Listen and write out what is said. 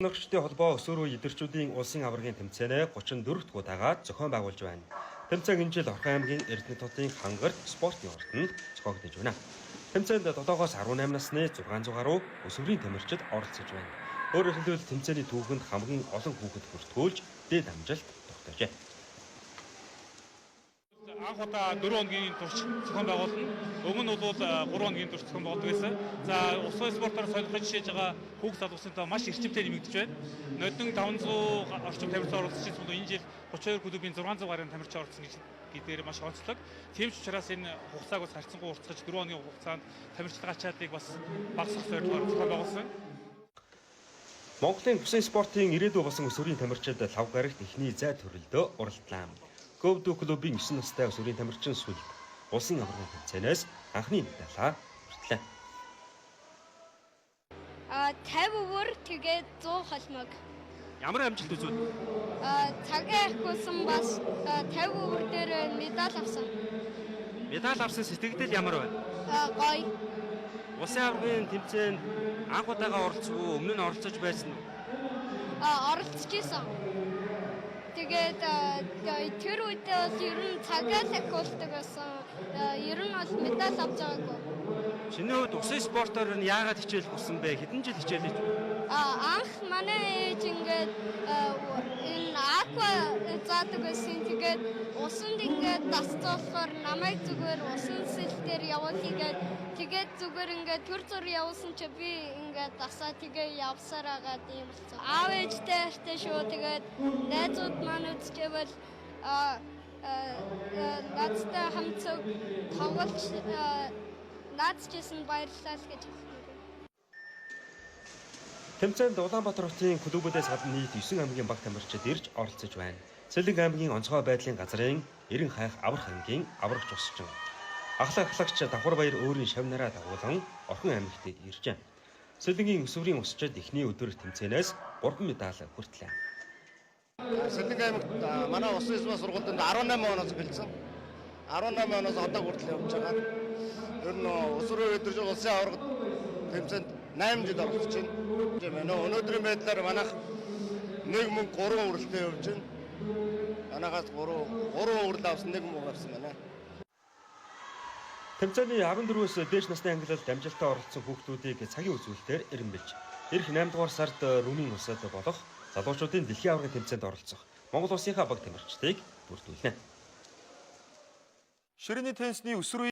Өнөөгчдийн холбоо өсвөрөө идэрчүүдийн улсын аваргын тэмцээнээ 34-р удаагаар зохион байгуулж байна. Тэмцээн энэ жил Орхон аймгийн Эрдэнэ хотын Хангарт спортын ордонд зохиогдож байна. Тэмцээнд 7-оос 18 насны 600 гаруй өсвөрийн тамирчид оролцож байна. Өөрөөр хэлбэл тэмцээний түүхэнд хамгийн олон хүүхэд хүртгүүлж дээд амжилт тогтоожээ. Анх удаа 4 хоногийн турш зохион байгуулна. Өмнө нь бол 3 хоногийн турш зохион байгуулдаг байсан. За улсын спортоор солихож шийдэж байгаа хүүхд залуусантай маш эрчимтэй нэмэгдэж байна. Нодон 500 орчим тамирчин оролцож байгаа. Энэ жил 32 клубын 600 гаруй тамирчин оролцсон гэдгээр маш онцлог. Тийм ч учраас энэ хугацааг бас харьцангуй уртгаж 4 хоногийн хугацаанд тамирчилгаа ачааллыг бас багасгах зорилгоор зохион байгуулсан. Монголын бүсийн спортын ирээдүй болсон өсвөрийн тамирчид лав гарагт эхний зай төрөлдөө уралдлаа. Говдо клубын 9 настай өсвөрийн тамирчин Сүлд улсын аваргын тэмцээнээс анхны медалаа хүртлээ. 50 өвөр тэгээд 100 холмог. Ямар амжилт үзвэл? Цагаан ахгүйсэн бас 50 өвөр дээр медаль авсан. Медаль авсан сэтгэгдэл ямар байна? Гоё. Улсын аваргын тэмцээнд анх удаага оролцов, өмнө нь оролцож байсан уу? Оролцож исэн. Тэгээд тэр үедээ бол ер нь цагаан ахгүйдэг байсан. Ер нь бол медаль авч байгаагүй. Чиний хувьд усын спортоор нь яагаад хичээл хүссэн бэ? Хэдэн жил хичээл хийж байна? Анх манай ээж ингээд энэ аква заадаг байсан. Тэгээд усанд ингээд дасцуулахаар намайг зүгээр усан сэл дээр явуулъя тэгээд зүгээр ингээд төр зур явуулсан чи би ингээд дасаа тэгээ явсаар агаад юм болсон. Аав ээжтэй хайртай шүү. Тэгээд найзууд маань үзчихвэл надтай хамт тоглож наадчсэн баярлалаа л гэж хэлсэн. Тэмцээнд Улаанбаатар хотын клубүүдээс гадна нийт 9 аймгийн баг тамирчид ирж оролцож байна. Цэлэг аймгийн онцгой байдлын газрын Эрен хайх аврах аймгийн аврагч усчин. Ахлагч Давхарбаяр өөрийн шавнараа дагуулan Орхон аймагт иржээ. Цэлэгийн өсвөрийн усчид эхний өдөр тэмцээнээс 3 медаль хүртлээ. Цэлэг аймагт манай усын сургуульд 18 оноос гэлсэн. 18 оноос одоо хүртэл явж байгаа. Ер нь өсвөрөөр өдөрж улсын аваргад тэмцээнд 8 жил оролцож байна. Өнөөдрийн байдлаар манайх нэг мөнгө 3 үрэлтээ явж байна. Манайхаас 3 үрэл авсан, нэг мөнгө авсан байна. Тэмцээний 14-өөс дээш насны ангилалд амжилттай оролцсон хүүхдүүдийг цагийн үзүүлэлтээр эренбэлж, эх 8 дугаар сард Румын улсад болох залуучуудын дэлхийн аваргын тэмцээнд оролцох Монгол улсынхаа баг тамирчдыг бүрдүүлнэ. Ширээний теннисний өсвөрийн